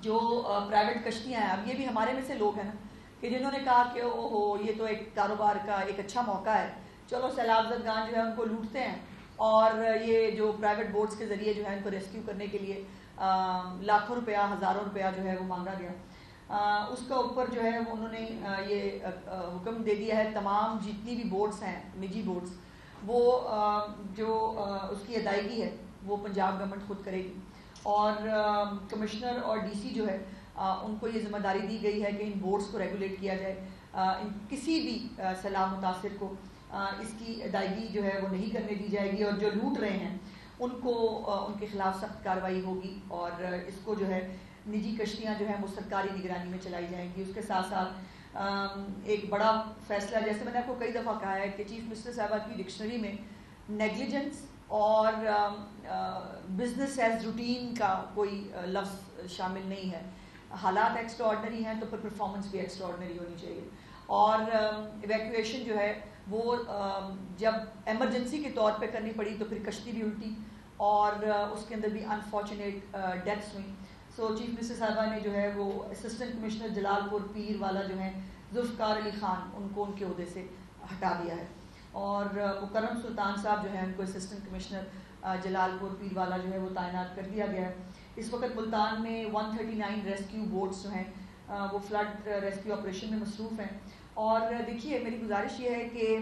جو پرائیویٹ کشتیاں ہیں، اب یہ بھی ہمارے میں سے لوگ ہیں نا کہ جنہوں نے کہا کہ اوہو یہ تو ایک کاروبار کا ایک اچھا موقع ہے، چلو سیلاب زدگان جو ہے ان کو لوٹتے ہیں اور یہ جو پرائیویٹ بوٹس کے ذریعے جو ہے ان کو ریسکیو کرنے کے لیے لاکھوں روپیہ ہزاروں روپیہ جو ہے وہ مانگا گیا۔ اس کا اوپر جو ہے انہوں نے یہ حکم دے دیا ہے تمام جتنی بھی بوٹس ہیں نجی بوٹس وہ جو اس کی ادائیگی ہے وہ پنجاب گورنمنٹ خود کرے گی، اور کمشنر اور ڈی سی جو ہے ان کو یہ ذمہ داری دی گئی ہے کہ ان بورڈز کو ریگولیٹ کیا جائے، کسی بھی سیلاب متاثر کو اس کی ادائیگی جو ہے وہ نہیں کرنے دی جائے گی، اور جو لوٹ رہے ہیں ان کو ان کے خلاف سخت کارروائی ہوگی، اور اس کو جو ہے نجی کشتیاں جو ہیں وہ سرکاری نگرانی میں چلائی جائیں گی۔ اس کے ساتھ ساتھ ایک بڑا فیصلہ، جیسے میں نے آپ کو کئی دفعہ کہا ہے کہ چیف منسٹر صاحبہ کی ڈکشنری میں نیگلیجنس اور بزنس ایز روٹین کا کوئی لفظ شامل نہیں ہے۔ حالات ایکسٹرا آرڈنری ہیں تو پھر پرفارمنس بھی ایکسٹرا آرڈنری ہونی چاہیے، اور ایویکویشن جو ہے وہ جب ایمرجنسی کے طور پہ کرنی پڑی تو پھر کشتی بھی الٹی اور اس کے اندر بھی انفارچونیٹ ڈیتھس ہوئیں۔ سو چیف منسٹر صاحبہ نے جو ہے وہ اسسٹنٹ کمشنر جلال پور پیر والا جو ہے ذوالفقار علی خان ان کو ان کے عہدے سے ہٹا دیا ہے، اور مکرم سلطان صاحب جو ہے ان کو اسسٹنٹ کمشنر جلال پور پیر والا جو ہے وہ تعینات کر دیا گیا ہے۔ اس وقت ملتان میں 139 ریسکیو بوٹس جو ہیں وہ فلڈ ریسکیو آپریشن میں مصروف ہیں، اور دیکھیے میری گزارش یہ ہے کہ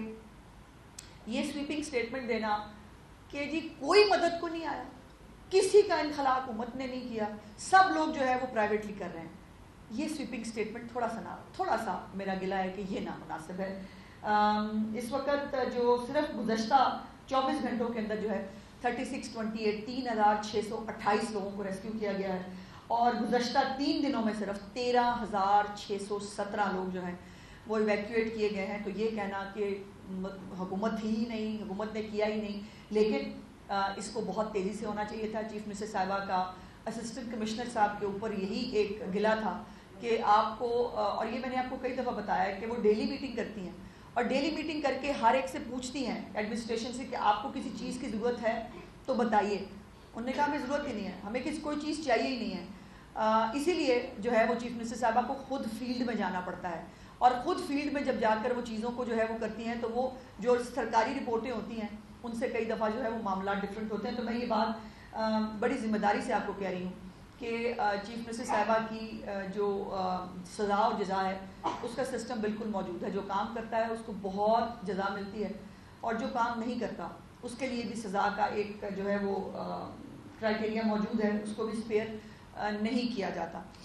یہ سویپنگ سٹیٹمنٹ دینا کہ جی کوئی مدد کو نہیں آیا، کسی کا انخلا حکومت نے نہیں کیا، سب لوگ جو ہے وہ پرائیویٹلی کر رہے ہیں، یہ سویپنگ سٹیٹمنٹ تھوڑا سا میرا گلہ ہے کہ یہ نامناسب ہے۔ اس وقت جو صرف گزشتہ 24 گھنٹوں کے اندر جو ہے 3628 3628 لوگوں کو ریسکیو کیا گیا ہے، اور گزشتہ 3 دنوں میں صرف 13617 لوگ جو ہیں وہ ایویکویٹ کیے گئے ہیں۔ تو یہ کہنا کہ حکومت ہی نہیں، حکومت نے کیا ہی نہیں، لیکن اس کو بہت تیزی سے ہونا چاہیے تھا۔ چیف منسٹر صاحبہ کا اسسٹنٹ کمشنر صاحب کے اوپر یہی ایک گلہ تھا کہ آپ کو، اور یہ میں نے آپ کو کئی دفعہ بتایا ہے کہ وہ ڈیلی میٹنگ کرتی ہیں، اور ڈیلی میٹنگ کر کے ہر ایک سے پوچھتی ہیں ایڈمنسٹریشن سے کہ آپ کو کسی چیز کی ضرورت ہے تو بتائیے۔ انہوں نے کہا ہمیں ضرورت ہی نہیں ہے، ہمیں کوئی چیز چاہیے ہی نہیں ہے۔ اسی لیے جو ہے وہ چیف منسٹر صاحبہ کو خود فیلڈ میں جانا پڑتا ہے، اور خود فیلڈ میں جب جا کر وہ چیزوں کو جو ہے وہ کرتی ہیں تو وہ جو سرکاری رپورٹیں ہوتی ہیں ان سے کئی دفعہ جو ہے وہ معاملات ڈفرینٹ ہوتے ہیں۔ تو میں یہ بات بڑی ذمہ داری سے آپ کو کہہ رہی ہوں کہ چیف منسٹر صاحبہ کی جو سزا اور جزا ہے اس کا سسٹم بالکل موجود ہے، جو کام کرتا ہے اس کو بہت جزا ملتی ہے، اور جو کام نہیں کرتا اس کے لیے بھی سزا کا ایک جو ہے وہ کرائٹیریا موجود ہے، اس کو بھی اسپیئر نہیں کیا جاتا۔